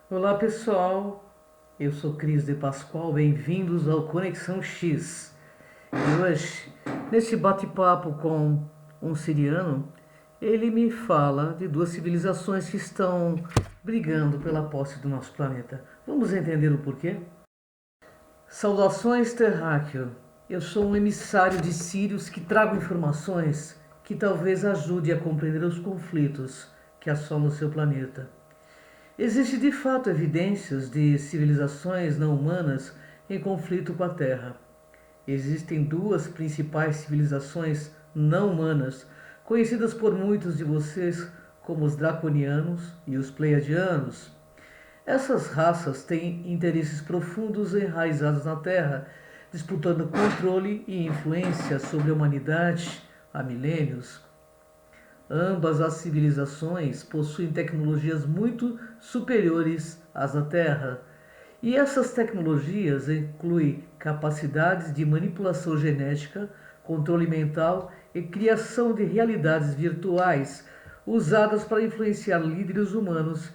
Olá pessoal, eu sou Cris de Pascoal, bem-vindos ao Conexão X. E hoje, neste bate-papo com um siriano, ele me fala de duas civilizações que estão brigando pela posse do nosso planeta. Vamos entender o porquê? Saudações, terráqueo. Eu sou um emissário de Sírios que trago informações que talvez ajude a compreender os conflitos que assolam o seu planeta. Existem de fato evidências de civilizações não humanas em conflito com a Terra. Existem duas principais civilizações não humanas, conhecidas por muitos de vocês como os Draconianos e os Pleiadianos. Essas raças têm interesses profundos enraizados na Terra, disputando controle e influência sobre a humanidade há milênios. Ambas as civilizações possuem tecnologias muito superiores às da Terra, e essas tecnologias incluem capacidades de manipulação genética, controle mental e criação de realidades virtuais usadas para influenciar líderes humanos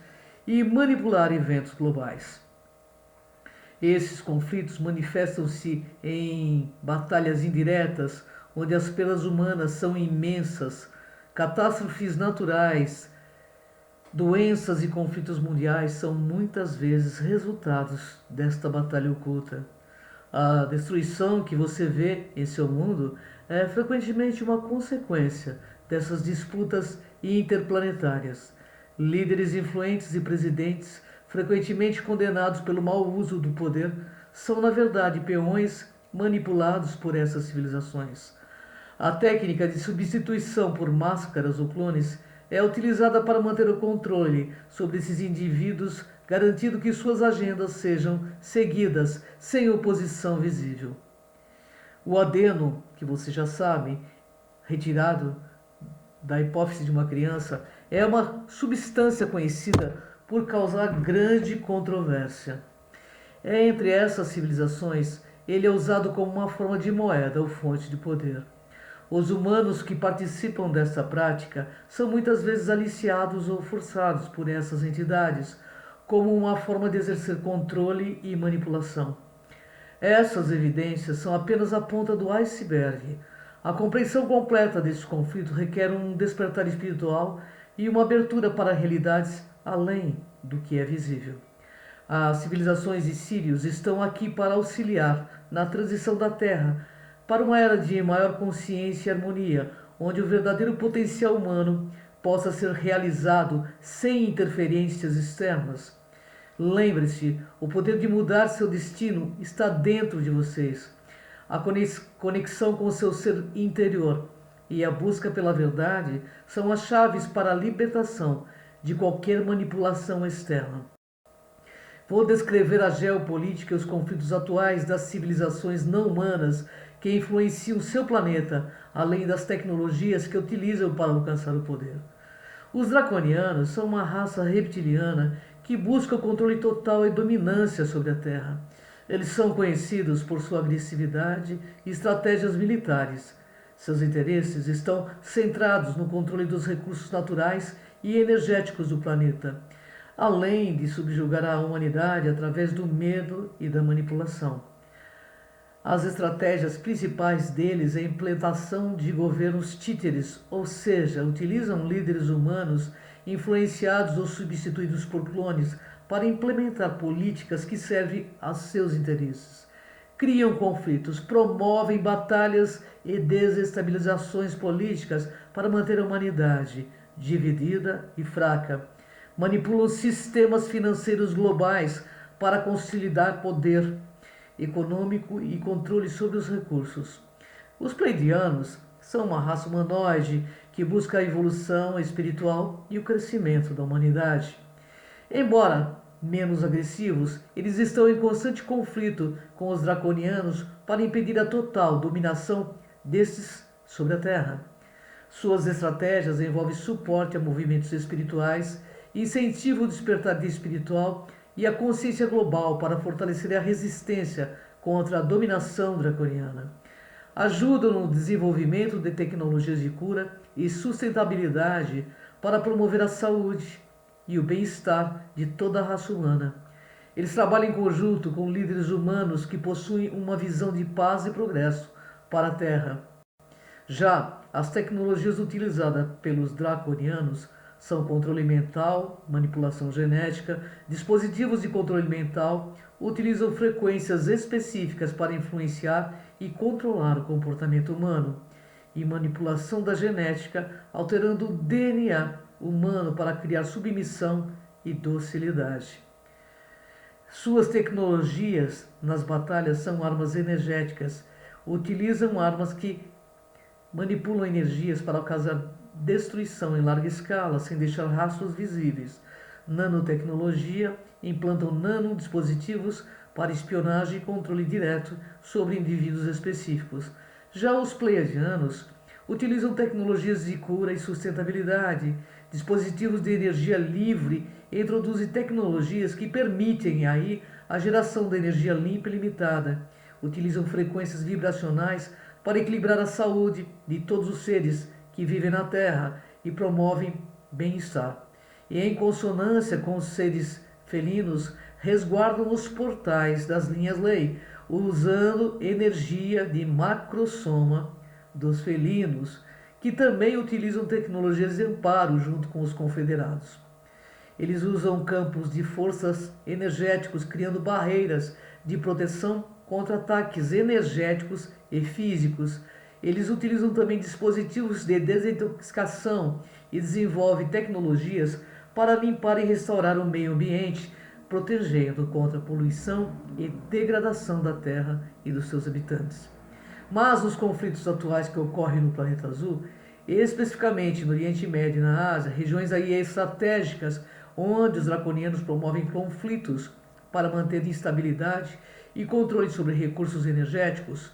e manipular eventos globais. Esses conflitos manifestam-se em batalhas indiretas, onde as perdas humanas são imensas, catástrofes naturais, doenças e conflitos mundiais são muitas vezes resultados desta batalha oculta. A destruição que você vê em seu mundo é frequentemente uma consequência dessas disputas interplanetárias. Líderes influentes e presidentes, frequentemente condenados pelo mau uso do poder, são na verdade peões manipulados por essas civilizações. A técnica de substituição por máscaras ou clones é utilizada para manter o controle sobre esses indivíduos, garantindo que suas agendas sejam seguidas sem oposição visível. O adeno, que você já sabe, retirado da hipófise de uma criança, é uma substância conhecida por causar grande controvérsia. Entre essas civilizações, ele é usado como uma forma de moeda ou fonte de poder. Os humanos que participam dessa prática são muitas vezes aliciados ou forçados por essas entidades como uma forma de exercer controle e manipulação. Essas evidências são apenas a ponta do iceberg. A compreensão completa deste conflito requer um despertar espiritual e uma abertura para realidades além do que é visível. As civilizações de Sírios estão aqui para auxiliar na transição da Terra para uma era de maior consciência e harmonia, onde o verdadeiro potencial humano possa ser realizado sem interferências externas. Lembre-se, o poder de mudar seu destino está dentro de vocês. A conexão com o seu ser interior e a busca pela verdade são as chaves para a libertação de qualquer manipulação externa. Vou descrever a geopolítica e os conflitos atuais das civilizações não humanas que influenciam seu planeta, além das tecnologias que utilizam para alcançar o poder. Os draconianos são uma raça reptiliana que busca o controle total e dominância sobre a Terra. Eles são conhecidos por sua agressividade e estratégias militares. Seus interesses estão centrados no controle dos recursos naturais e energéticos do planeta, além de subjugar a humanidade através do medo e da manipulação. As estratégias principais deles é a implementação de governos títeres, ou seja, utilizam líderes humanos influenciados ou substituídos por clones para implementar políticas que servem aos seus interesses. Criam conflitos, promovem batalhas e desestabilizações políticas para manter a humanidade dividida e fraca. Manipulam sistemas financeiros globais para consolidar poder econômico e controle sobre os recursos. Os pleiadianos são uma raça humanoide que busca a evolução espiritual e o crescimento da humanidade. Embora menos agressivos, eles estão em constante conflito com os draconianos para impedir a total dominação destes sobre a Terra. Suas estratégias envolvem suporte a movimentos espirituais, incentivo ao despertar espiritual e a consciência global para fortalecer a resistência contra a dominação draconiana. Ajudam no desenvolvimento de tecnologias de cura e sustentabilidade para promover a saúde, e o bem-estar de toda a raça humana. Eles trabalham em conjunto com líderes humanos que possuem uma visão de paz e progresso para a Terra. Já as tecnologias utilizadas pelos draconianos são controle mental, manipulação genética, dispositivos de controle mental, utilizam frequências específicas para influenciar e controlar o comportamento humano, e manipulação da genética, alterando o DNA humano para criar submissão e docilidade. Suas tecnologias nas batalhas são armas energéticas, utilizam armas que manipulam energias para causar destruição em larga escala, sem deixar rastros visíveis. Nanotecnologia, implantam nanodispositivos para espionagem e controle direto sobre indivíduos específicos. Já os pleiadianos utilizam tecnologias de cura e sustentabilidade, dispositivos de energia livre e introduzem tecnologias que permitem aí a geração de energia limpa e limitada. Utilizam frequências vibracionais para equilibrar a saúde de todos os seres que vivem na Terra e promovem bem-estar. E em consonância com os seres felinos, resguardam os portais das linhas lei, usando energia de macrosoma dos felinos, que também utilizam tecnologias de amparo junto com os confederados. Eles usam campos de forças energéticos, criando barreiras de proteção contra ataques energéticos e físicos. Eles utilizam também dispositivos de desintoxicação e desenvolvem tecnologias para limpar e restaurar o meio ambiente, protegendo contra a poluição e degradação da Terra e dos seus habitantes. Mas os conflitos atuais que ocorrem no planeta azul, especificamente no Oriente Médio e na Ásia, regiões aí estratégicas onde os draconianos promovem conflitos para manter instabilidade e controle sobre recursos energéticos,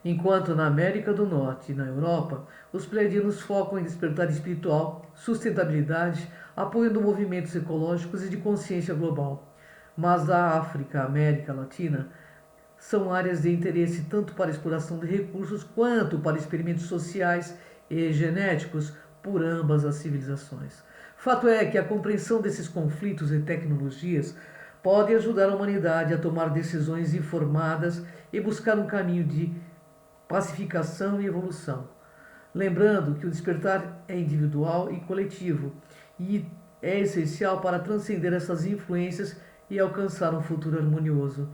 enquanto na América do Norte e na Europa, os pleiadianos focam em despertar espiritual, sustentabilidade, apoiando movimentos ecológicos e de consciência global. Mas da África à América Latina, são áreas de interesse tanto para a exploração de recursos quanto para experimentos sociais e genéticos por ambas as civilizações. Fato é que a compreensão desses conflitos e tecnologias pode ajudar a humanidade a tomar decisões informadas e buscar um caminho de pacificação e evolução. Lembrando que o despertar é individual e coletivo e é essencial para transcender essas influências e alcançar um futuro harmonioso.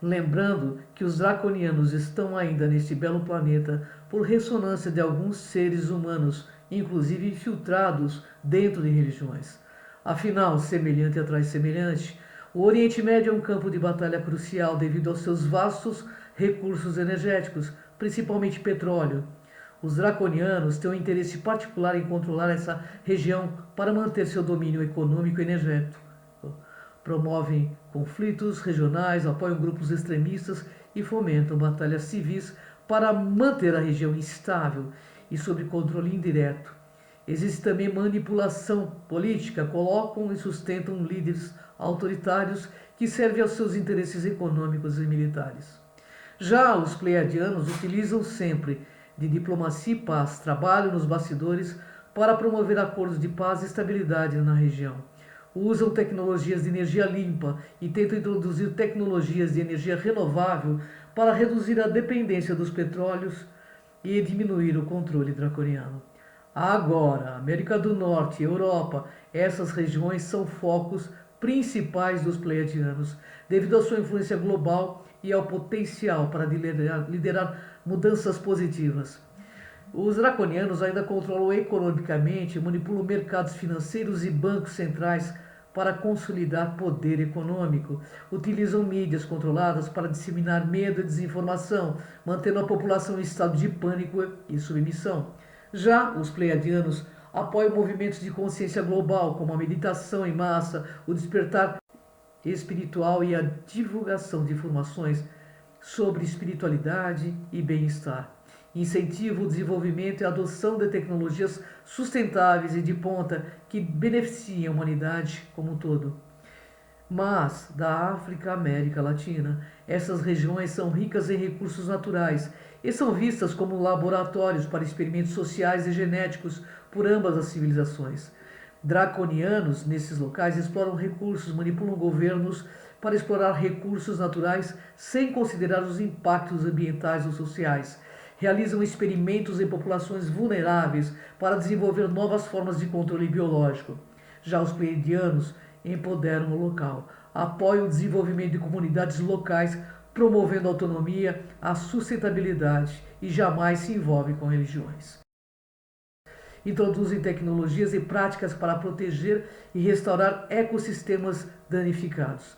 Lembrando que os draconianos estão ainda neste belo planeta por ressonância de alguns seres humanos, inclusive infiltrados dentro de religiões. Afinal, semelhante atrai semelhante, o Oriente Médio é um campo de batalha crucial devido aos seus vastos recursos energéticos, principalmente petróleo. Os draconianos têm um interesse particular em controlar essa região para manter seu domínio econômico e energético. Promovem conflitos regionais, apoiam grupos extremistas e fomentam batalhas civis para manter a região estável e sob controle indireto. Existe também manipulação política, colocam e sustentam líderes autoritários que servem aos seus interesses econômicos e militares. Já os pleiadianos utilizam sempre de diplomacia e paz, trabalham nos bastidores para promover acordos de paz e estabilidade na região. Usam tecnologias de energia limpa e tentam introduzir tecnologias de energia renovável para reduzir a dependência dos petróleos e diminuir o controle draconiano. Agora, América do Norte e Europa, essas regiões são focos principais dos pleiadianos, devido à sua influência global e ao potencial para liderar mudanças positivas. Os draconianos ainda controlam economicamente, manipulam mercados financeiros e bancos centrais para consolidar poder econômico. Utilizam mídias controladas para disseminar medo e desinformação, mantendo a população em estado de pânico e submissão. Já os pleiadianos apoiam movimentos de consciência global, como a meditação em massa, o despertar espiritual e a divulgação de informações sobre espiritualidade e bem-estar. Incentiva o desenvolvimento e a adoção de tecnologias sustentáveis e de ponta que beneficiem a humanidade como um todo. Mas, da África à América Latina, essas regiões são ricas em recursos naturais e são vistas como laboratórios para experimentos sociais e genéticos por ambas as civilizações. Draconianos, nesses locais, exploram recursos, manipulam governos para explorar recursos naturais sem considerar os impactos ambientais ou sociais. Realizam experimentos em populações vulneráveis para desenvolver novas formas de controle biológico. Já os pleiadianos empoderam o local, apoiam o desenvolvimento de comunidades locais, promovendo a autonomia, a sustentabilidade e jamais se envolvem com religiões. Introduzem tecnologias e práticas para proteger e restaurar ecossistemas danificados.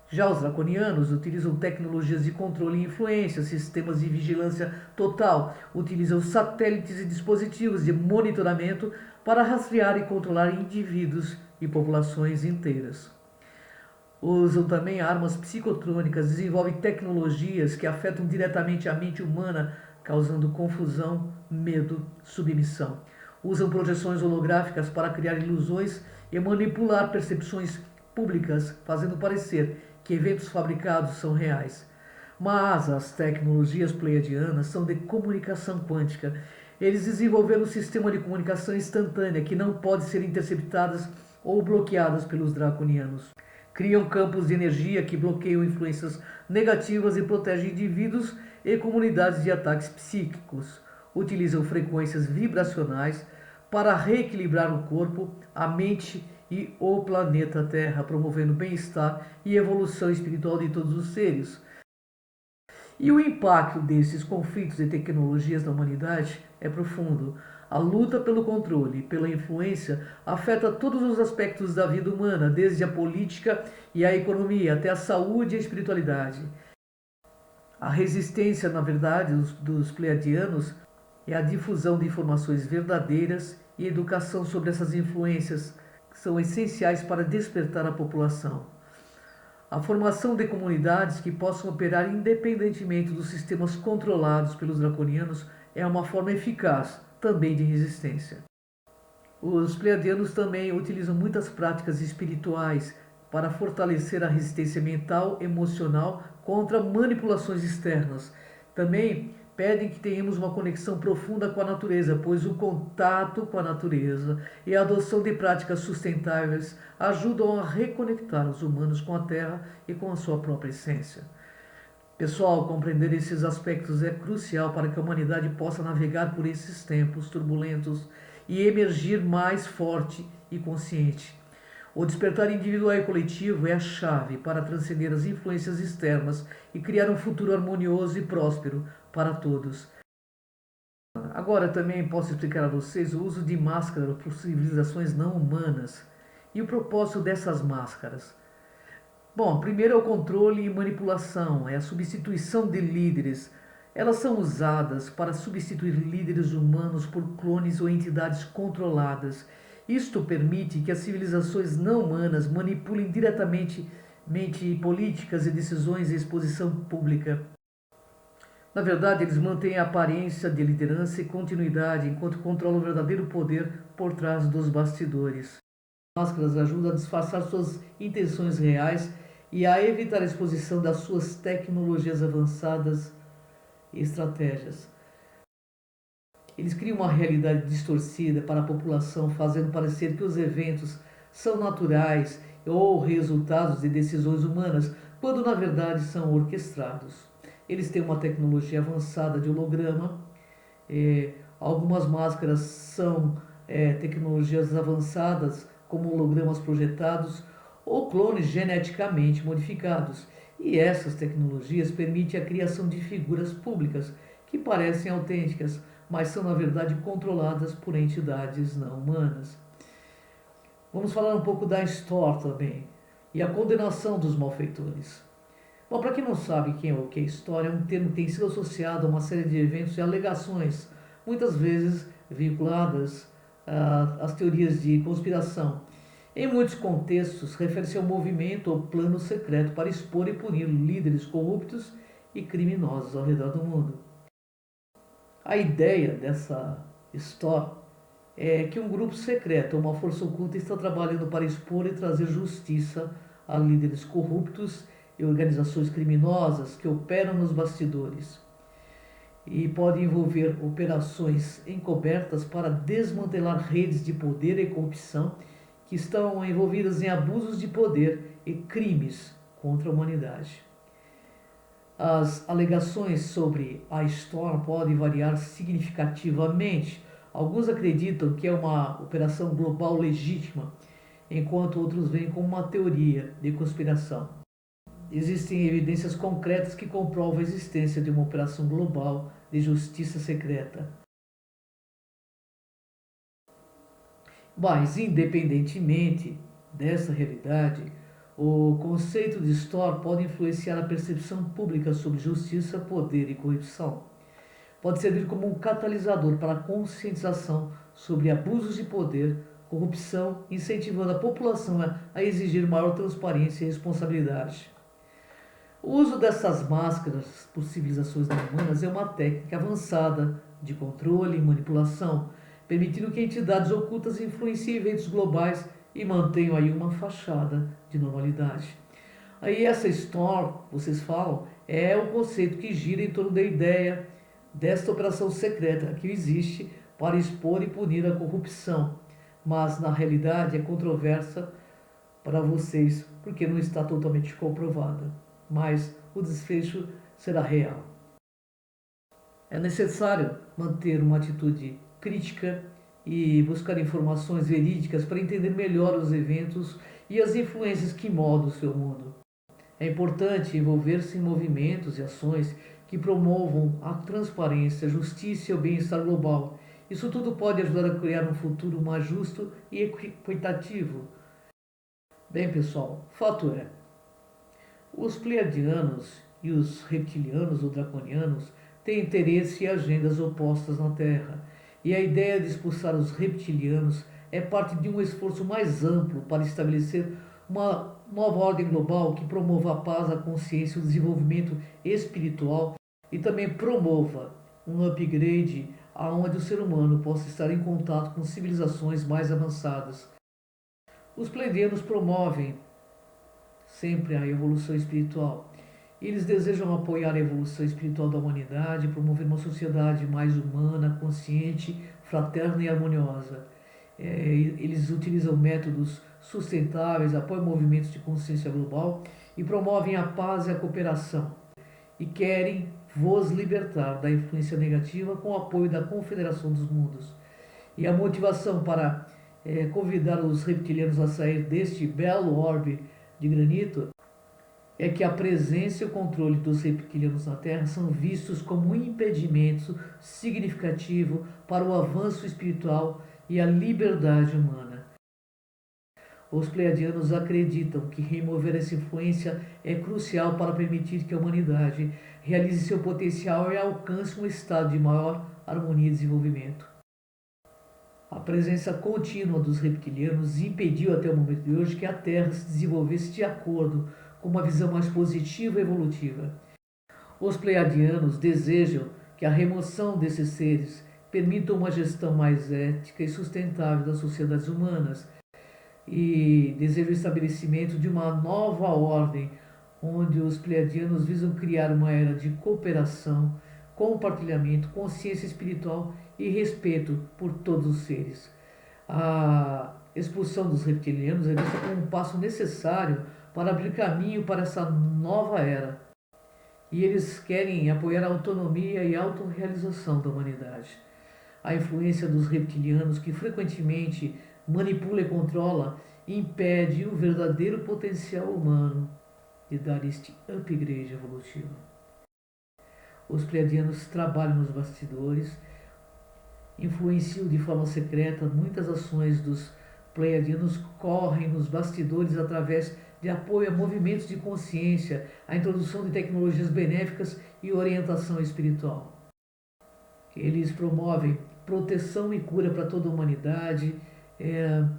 Já os draconianos utilizam tecnologias de controle e influência, sistemas de vigilância total, utilizam satélites e dispositivos de monitoramento para rastrear e controlar indivíduos e populações inteiras. Usam também armas psicotrônicas, desenvolvem tecnologias que afetam diretamente a mente humana, causando confusão, medo, submissão. Usam projeções holográficas para criar ilusões e manipular percepções públicas, fazendo parecer que eventos fabricados são reais. Mas as tecnologias pleiadianas são de comunicação quântica. Eles desenvolveram um sistema de comunicação instantânea que não pode ser interceptadas ou bloqueadas pelos draconianos. Criam campos de energia que bloqueiam influências negativas e protegem indivíduos e comunidades de ataques psíquicos. Utilizam frequências vibracionais para reequilibrar o corpo, a mente e o planeta Terra, promovendo bem-estar e evolução espiritual de todos os seres. E o impacto desses conflitos e tecnologias na humanidade é profundo. A luta pelo controle e pela influência afeta todos os aspectos da vida humana, desde a política e a economia até a saúde e a espiritualidade. A resistência, na verdade, dos pleiadianos é a difusão de informações verdadeiras e educação sobre essas influências, que são essenciais para despertar a população. A formação de comunidades que possam operar independentemente dos sistemas controlados pelos draconianos é uma forma eficaz também de resistência. Os pleiadianos também utilizam muitas práticas espirituais para fortalecer a resistência mental e emocional contra manipulações externas. Também pedem que tenhamos uma conexão profunda com a natureza, pois o contato com a natureza e a adoção de práticas sustentáveis ajudam a reconectar os humanos com a Terra e com a sua própria essência. Pessoal, compreender esses aspectos é crucial para que a humanidade possa navegar por esses tempos turbulentos e emergir mais forte e consciente. O despertar individual e coletivo é a chave para transcender as influências externas e criar um futuro harmonioso e próspero para todos. Agora também posso explicar a vocês o uso de máscaras por civilizações não humanas e o propósito dessas máscaras. Bom, primeiro é o controle e manipulação, é a substituição de líderes. Elas são usadas para substituir líderes humanos por clones ou entidades controladas. Isto permite que as civilizações não humanas manipulem diretamente políticas e decisões em exposição pública. Na verdade, eles mantêm a aparência de liderança e continuidade enquanto controlam o verdadeiro poder por trás dos bastidores. As máscaras ajudam a disfarçar suas intenções reais e a evitar a exposição das suas tecnologias avançadas e estratégias. Eles criam uma realidade distorcida para a população, fazendo parecer que os eventos são naturais ou resultados de decisões humanas, quando na verdade são orquestrados. Eles têm uma tecnologia avançada de holograma. Algumas máscaras são tecnologias avançadas, como hologramas projetados ou clones geneticamente modificados. E essas tecnologias permitem a criação de figuras públicas que parecem autênticas, mas são na verdade controladas por entidades não humanas. Vamos falar um pouco da Store também e a condenação dos malfeitores. Bom, para quem não sabe quem é o que é Store, é um termo que tem sido associado a uma série de eventos e alegações, muitas vezes vinculadas às teorias de conspiração. Em muitos contextos, refere-se a um movimento ou plano secreto para expor e punir líderes corruptos e criminosos ao redor do mundo. A ideia dessa Store é que um grupo secreto ou uma força oculta está trabalhando para expor e trazer justiça a líderes corruptos e organizações criminosas que operam nos bastidores. E pode envolver operações encobertas para desmantelar redes de poder e corrupção que estão envolvidas em abusos de poder e crimes contra a humanidade. As alegações sobre a Storm podem variar significativamente. Alguns acreditam que é uma operação global legítima, enquanto outros veem como uma teoria de conspiração. Existem evidências concretas que comprovam a existência de uma operação global de justiça secreta. Mas, independentemente dessa realidade, o conceito de Storm pode influenciar a percepção pública sobre justiça, poder e corrupção. Pode servir como um catalisador para a conscientização sobre abusos de poder, corrupção, incentivando a população a exigir maior transparência e responsabilidade. O uso dessas máscaras por civilizações não humanas é uma técnica avançada de controle e manipulação, permitindo que entidades ocultas influenciem eventos globais e mantenham aí uma fachada de normalidade. Aí essa Storm, vocês falam, é o conceito que gira em torno da ideia desta operação secreta que existe para expor e punir a corrupção, mas na realidade é controversa para vocês porque não está totalmente comprovada, mas o desfecho será real. É necessário manter uma atitude crítica e buscar informações verídicas para entender melhor os eventos e as influências que moldam o seu mundo. É importante envolver-se em movimentos e ações que promovam a transparência, a justiça e o bem-estar global. Isso tudo pode ajudar a criar um futuro mais justo e equitativo. Bem, pessoal, fato é, os pleiadianos e os reptilianos ou draconianos têm interesse e agendas opostas na Terra, e a ideia de expulsar os reptilianos é parte de um esforço mais amplo para estabelecer uma nova ordem global que promova a paz, a consciência, o desenvolvimento espiritual e também promova um upgrade aonde o ser humano possa estar em contato com civilizações mais avançadas. Os pleiadianos promovem sempre a evolução espiritual. Eles desejam apoiar a evolução espiritual da humanidade, promover uma sociedade mais humana, consciente, fraterna e harmoniosa. Eles utilizam métodos sustentáveis, apoiam movimentos de consciência global e promovem a paz e a cooperação. E querem vos libertar da influência negativa com o apoio da Confederação dos Mundos. E a motivação para convidar os reptilianos a sair deste belo orbe de granito é que a presença e o controle dos reptilianos na Terra são vistos como um impedimento significativo para o avanço espiritual e a liberdade humana. Os pleiadianos acreditam que remover essa influência é crucial para permitir que a humanidade realize seu potencial e alcance um estado de maior harmonia e desenvolvimento. A presença contínua dos reptilianos impediu até o momento de hoje que a Terra se desenvolvesse de acordo com uma visão mais positiva e evolutiva. Os pleiadianos desejam que a remoção desses seres permita uma gestão mais ética e sustentável das sociedades humanas e desejam o estabelecimento de uma nova ordem onde os pleiadianos visam criar uma era de cooperação, compartilhamento, consciência espiritual e respeito por todos os seres. A expulsão dos reptilianos é vista como um passo necessário para abrir caminho para essa nova era. E eles querem apoiar a autonomia e a autorrealização da humanidade. A influência dos reptilianos, que frequentemente manipula e controla, impede o verdadeiro potencial humano de dar este upgrade evolutivo. Os pleiadianos trabalham nos bastidores, influenciam de forma secreta. Muitas ações dos pleiadianos correm nos bastidores através de apoio a movimentos de consciência, a introdução de tecnologias benéficas e orientação espiritual. Eles promovem proteção e cura para toda a humanidade,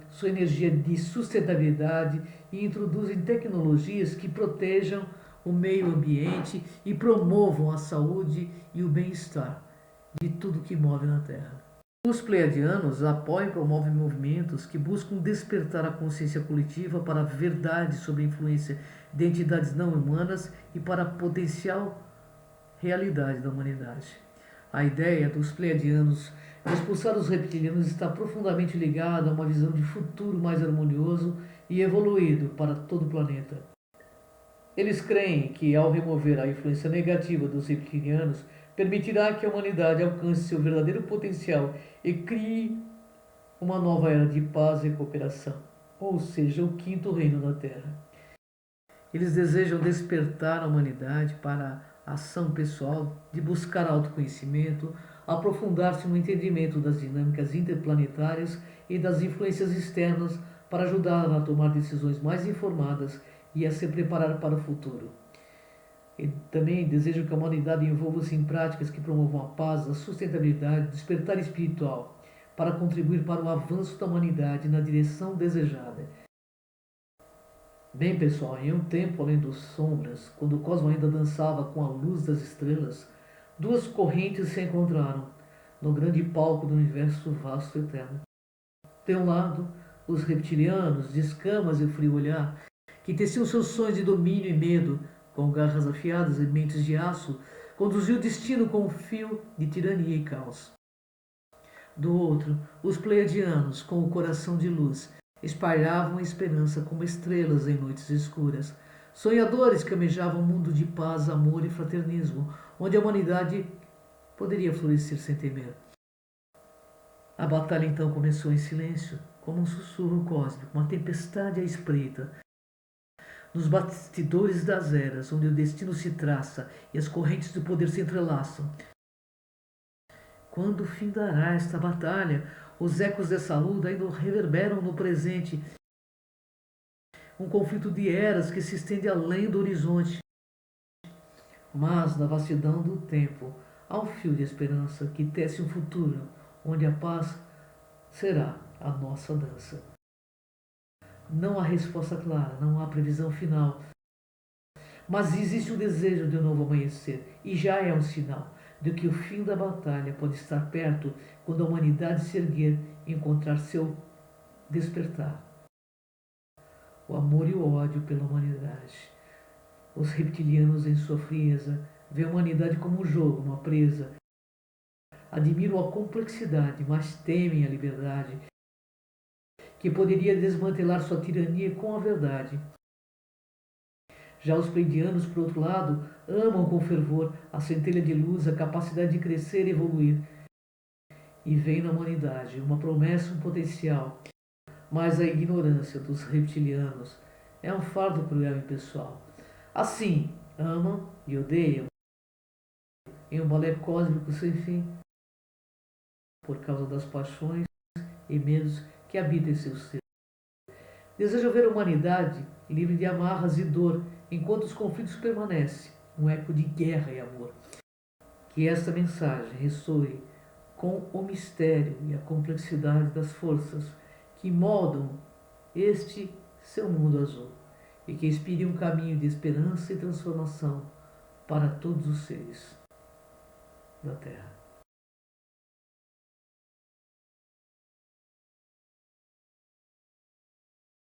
sua energia de sustentabilidade e introduzem tecnologias que protejam o meio ambiente e promovam a saúde e o bem-estar de tudo que move na Terra. Os pleiadianos apoiam e promovem movimentos que buscam despertar a consciência coletiva para a verdade sobre a influência de entidades não humanas e para a potencial realidade da humanidade. A ideia dos Pleiadianos de expulsar os reptilianos está profundamente ligada a uma visão de futuro mais harmonioso e evoluído para todo o planeta. Eles creem que, ao remover a influência negativa dos reptilianos, permitirá que a humanidade alcance seu verdadeiro potencial e crie uma nova era de paz e cooperação, ou seja, o quinto reino da Terra. Eles desejam despertar a humanidade para a ação pessoal de buscar autoconhecimento, aprofundar-se no entendimento das dinâmicas interplanetárias e das influências externas para ajudar a tomar decisões mais informadas e a se preparar para o futuro. E também desejam que a humanidade envolva-se em práticas que promovam a paz, a sustentabilidade, o despertar espiritual, para contribuir para o avanço da humanidade na direção desejada. Bem, pessoal, em um tempo além das sombras, quando o cosmos ainda dançava com a luz das estrelas, duas correntes se encontraram no grande palco do universo vasto e eterno. De um lado, os reptilianos, de escamas e frio olhar, que teciam seus sonhos de domínio e medo, com garras afiadas e mentes de aço, conduziu o destino com um fio de tirania e caos. Do outro, os pleiadianos, com o coração de luz, espalhavam a esperança como estrelas em noites escuras. Sonhadores que almejavam um mundo de paz, amor e fraternismo, onde a humanidade poderia florescer sem temer. A batalha então começou em silêncio, como um sussurro cósmico, uma tempestade à espreita. Nos bastidores das eras, onde o destino se traça e as correntes do poder se entrelaçam. Quando findará esta batalha? Os ecos dessa luta ainda reverberam no presente. Um conflito de eras que se estende além do horizonte. Mas, na vastidão do tempo, há um fio de esperança que tece um futuro, onde a paz será a nossa dança. Não há resposta clara, não há previsão final. Mas existe o desejo de um novo amanhecer, e já é um sinal de que o fim da batalha pode estar perto quando a humanidade se erguer e encontrar seu despertar. O amor e o ódio pela humanidade. Os reptilianos, em sua frieza, veem a humanidade como um jogo, uma presa. Admiram a complexidade, mas temem a liberdade, que poderia desmantelar sua tirania com a verdade. Já os pleiadianos, por outro lado, amam com fervor a centelha de luz, a capacidade de crescer e evoluir. E veem na humanidade uma promessa, um potencial. Mas a ignorância dos reptilianos é um fardo cruel e pessoal. Assim, amam e odeiam em um balé cósmico sem fim, por causa das paixões e medos que habitam em seu ser. Desejam ver a humanidade livre de amarras e dor, enquanto os conflitos permanecem, um eco de guerra e amor. Que esta mensagem ressoe com o mistério e a complexidade das forças que moldam este seu mundo azul e que inspire um caminho de esperança e transformação para todos os seres da Terra.